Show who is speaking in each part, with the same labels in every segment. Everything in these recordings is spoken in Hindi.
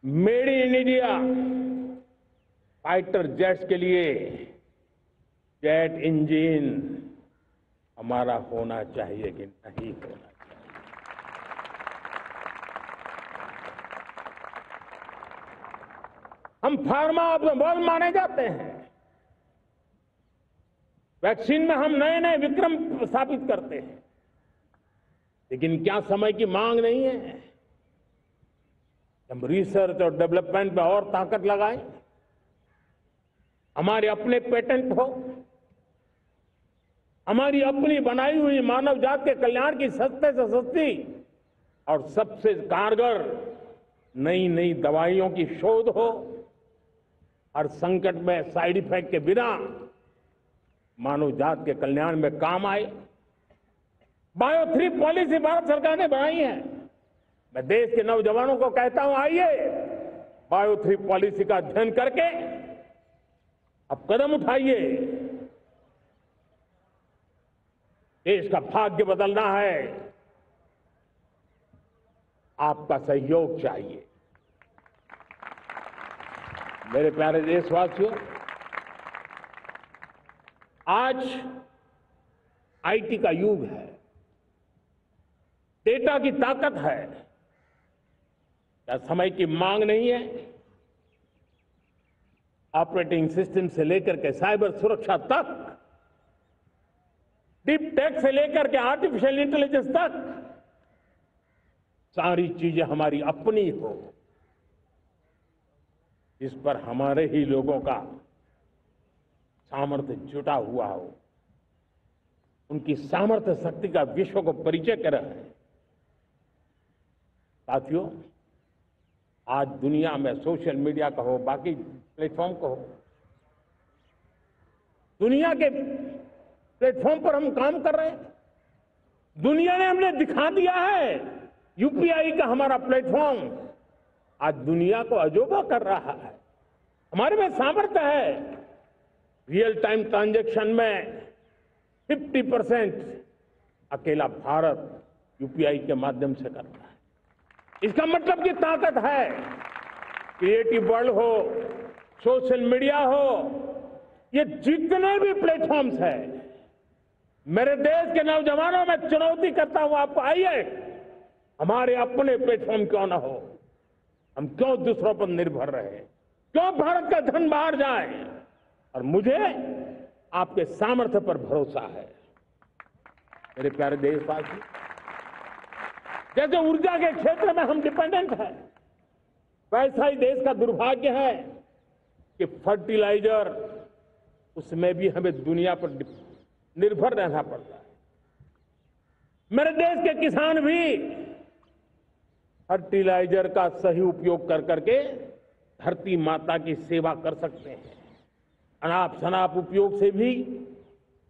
Speaker 1: Made in India fighter jets के लिए जेट इंजन हमारा होना चाहिए कि नहीं होना चाहिए। हम फार्मा ऑफ द वर्ल्ड माने जाते हैं। वैक्सीन में हम नए नए विक्रम स्थापित करते हैं, लेकिन क्या समय की मांग नहीं है? हम रिसर्च और डेवलपमेंट में और ताकत लगाएं, हमारे अपने पेटेंट हो, हमारी अपनी बनाई हुई मानव जात के कल्याण की सस्ते से सस्ती और सबसे कारगर नई नई दवाइयों की शोध हो, हर संकट में साइड इफेक्ट के बिना मानव जात के कल्याण में काम आए। बायो 3 पॉलिसी भारत सरकार ने बनाई है। मैं देश के नौजवानों को कहता हूं, आइए बायो 3 पॉलिसी का अध्ययन करके अब कदम उठाइए। देश का भाग्य बदलना है, आपका सहयोग चाहिए। मेरे प्यारे देशवासियों, आज आईटी का युग है, डेटा की ताकत है। क्या समय की मांग नहीं है? ऑपरेटिंग सिस्टम से लेकर के साइबर सुरक्षा तक, डीप टेक से लेकर के आर्टिफिशियल इंटेलिजेंस तक, सारी चीजें हमारी अपनी हो, इस पर हमारे ही लोगों का सामर्थ्य जुटा हुआ हो, उनकी सामर्थ्य शक्ति का विश्व को परिचय कराए। साथियों, आज दुनिया में सोशल मीडिया का हो, बाकी प्लेटफॉर्म को हो, दुनिया के प्लेटफॉर्म पर हम काम कर रहे हैं। दुनिया ने हमने दिखा दिया है, यूपीआई का हमारा प्लेटफॉर्म आज दुनिया को अजोबा कर रहा है। हमारे में सामर्थ्य है। रियल टाइम ट्रांजैक्शन में 50% अकेला भारत यूपीआई के माध्यम से कर रहा है। इसका मतलब की ताकत है। क्रिएटिव वर्ल्ड हो, सोशल मीडिया हो, ये जितने भी प्लेटफॉर्म्स हैं, मेरे देश के नौजवानों में चुनौती करता हूं आपको, आइए हमारे अपने प्लेटफॉर्म क्यों ना हो, हम क्यों दूसरों पर निर्भर रहे, क्यों भारत का धन बाहर जाए। और मुझे आपके सामर्थ्य पर भरोसा है। मेरे प्यारे देशवासी, जैसे ऊर्जा के क्षेत्र में हम डिपेंडेंट हैं, वैसा ही देश का दुर्भाग्य है कि फर्टिलाइजर, उसमें भी हमें दुनिया पर निर्भर रहना पड़ता है। मेरे देश के किसान भी फर्टिलाइजर का सही उपयोग कर करके धरती माता की सेवा कर सकते हैं। अनाप शनाप उपयोग से भी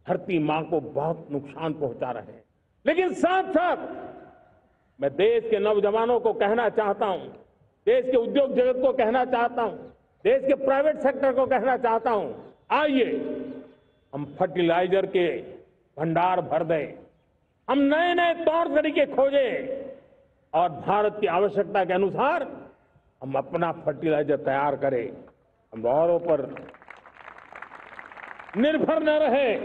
Speaker 1: धरती मां को बहुत नुकसान पहुंचा रहे हैं। लेकिन साथ साथ मैं देश के नौजवानों को कहना चाहता हूं, देश के उद्योग जगत को कहना चाहता हूं, देश के प्राइवेट सेक्टर को कहना चाहता हूं, आइए हम फर्टिलाइजर के भंडार भर दें, हम नए नए तौर तरीके खोजें और भारत की आवश्यकता के अनुसार हम अपना फर्टिलाइजर तैयार करें। हम औरों पर निर्भर न रहे।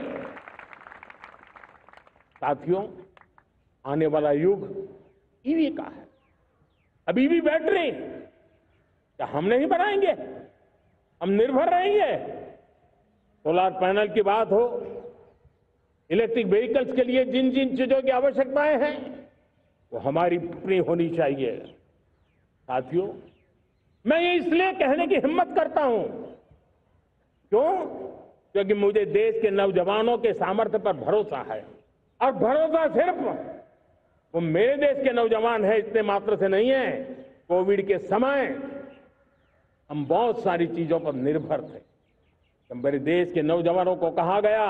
Speaker 1: साथियों, आने वाला युग ईवी का है। अब ईवी बैटरी क्या हम नहीं बनाएंगे? हम निर्भर रहेंगे? सोलर पैनल की बात हो, इलेक्ट्रिक व्हीकल्स के लिए जिन जिन चीजों की आवश्यकताएं हैं, वो हमारी अपनी होनी चाहिए। साथियों, मैं ये इसलिए कहने की हिम्मत करता हूं, क्यों? क्योंकि मुझे देश के नौजवानों के सामर्थ्य पर भरोसा है। और भरोसा सिर्फ वो मेरे देश के नौजवान हैं इतने मात्र से नहीं है। कोविड के समय हम बहुत सारी चीजों पर निर्भर थे। तो मेरे देश के नौजवानों को कहा गया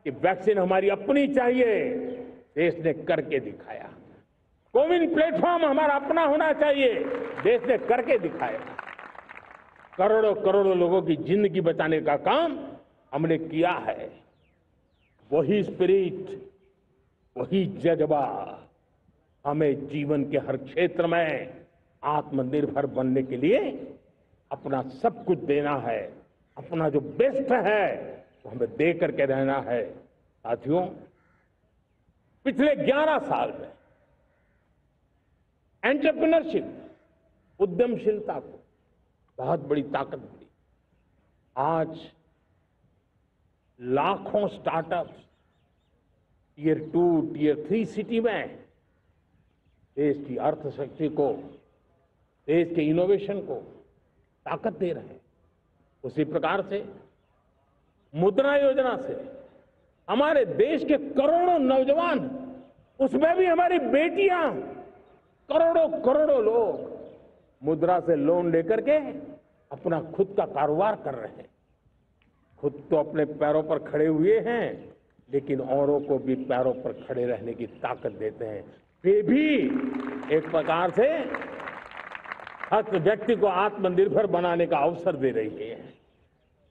Speaker 1: कि वैक्सीन हमारी अपनी चाहिए, देश ने करके दिखाया। कोविन प्लेटफॉर्म हमारा अपना होना चाहिए, देश ने करके दिखाया। करोड़ों करोड़ों लोगों की जिंदगी बचाने का काम हमने किया है। वही स्पिरिट, वही जज्बा हमें जीवन के हर क्षेत्र में आत्मनिर्भर बनने के लिए अपना सब कुछ देना है, अपना जो बेस्ट है वो हमें दे करके रहना है। साथियों, पिछले 11 साल में एंटरप्रेन्योरशिप, उद्यमशीलता को बहुत बड़ी ताकत मिली। आज लाखों स्टार्टअप्स टियर 2, टियर 3 सिटी में देश की अर्थशक्ति को, देश के इनोवेशन को ताकत दे रहे हैं। उसी प्रकार से मुद्रा योजना से हमारे देश के करोड़ों नौजवान, उसमें भी हमारी बेटियां, करोड़ों करोड़ों लोग मुद्रा से लोन लेकर के अपना खुद का कारोबार कर रहे हैं। खुद तो अपने पैरों पर खड़े हुए हैं, लेकिन औरों को भी पैरों पर खड़े रहने की ताकत देते हैं। वे भी एक प्रकार से हर व्यक्ति को आत्मनिर्भर बनाने का अवसर दे रही है।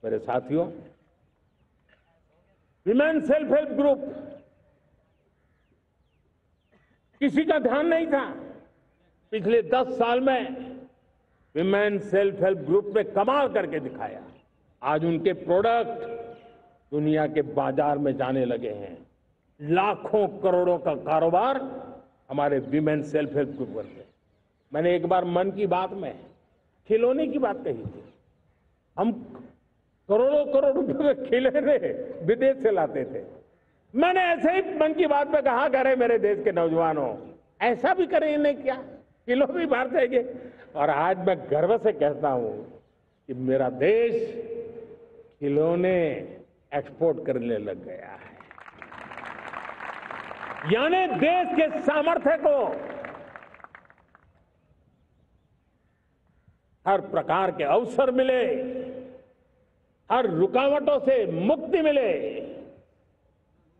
Speaker 1: मेरे साथियों, विमेन सेल्फ हेल्प ग्रुप किसी का ध्यान नहीं था। पिछले 10 साल में विमेन सेल्फ हेल्प ग्रुप ने कमाल करके दिखाया। आज उनके प्रोडक्ट दुनिया के बाजार में जाने लगे हैं। लाखों करोड़ों का कारोबार हमारे विमेन सेल्फ हेल्प ग्रुप करते हैं। मैंने एक बार मन की बात में खिलौने की बात कही थी। हम करोड़ों करोड़ रुपए में खिलौने विदेश से लाते थे। मैंने ऐसे ही मन की बात में कहा, करे मेरे देश के नौजवानों, ऐसा भी करेंगे क्या, किलो भी बाहर जाएंगे। और आज मैं गर्व से कहता हूं कि मेरा देश खिलौने एक्सपोर्ट करने लग गया है। यानी देश के सामर्थ्य को हर प्रकार के अवसर मिले, हर रुकावटों से मुक्ति मिले,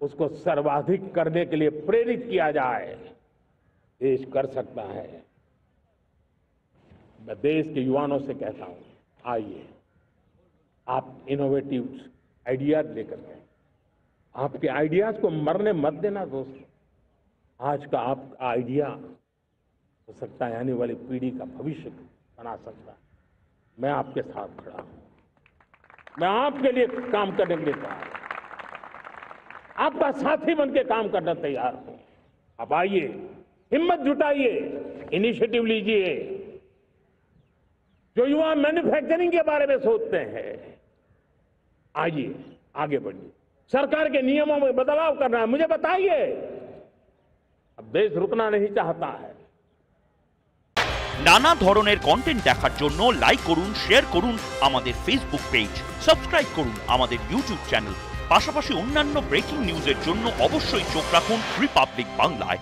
Speaker 1: उसको सर्वाधिक करने के लिए प्रेरित किया जाए। देश कर सकता है। मैं देश के युवाओं से कहता हूं, आइए आप इनोवेटिव आइडियाज लेकर के, आपके आइडियाज को मरने मत देना दोस्तों। आज का आपका आइडिया हो सकता है आने वाली पीढ़ी का भविष्य बना सकता है। मैं आपके साथ खड़ा हूं। मैं आपके लिए काम करने के लिए तैयार हूं, आपका साथी बन के काम करना तैयार हूं। अब आइए, हिम्मत जुटाइए, इनिशिएटिव लीजिए। जो युवा मैन्युफैक्चरिंग के बारे में सोचते हैं, आइए आगे बढ़िए। सरकार के नियमों में बदलाव करना है, मुझे बताइए। अब देश रुकना नहीं चाहता है।
Speaker 2: নানা ধরনের কন্টেন্ট দেখার জন্য লাইক করুন, শেয়ার করুন আমাদের ফেসবুক পেজ, সাবস্ক্রাইব করুন আমাদের ইউটিউব চ্যানেল। পাশাপাশি অন্যান্য ব্রেকিং নিউজের জন্য অবশ্যই চোখ রাখুন রিপাবলিক বাংলায়।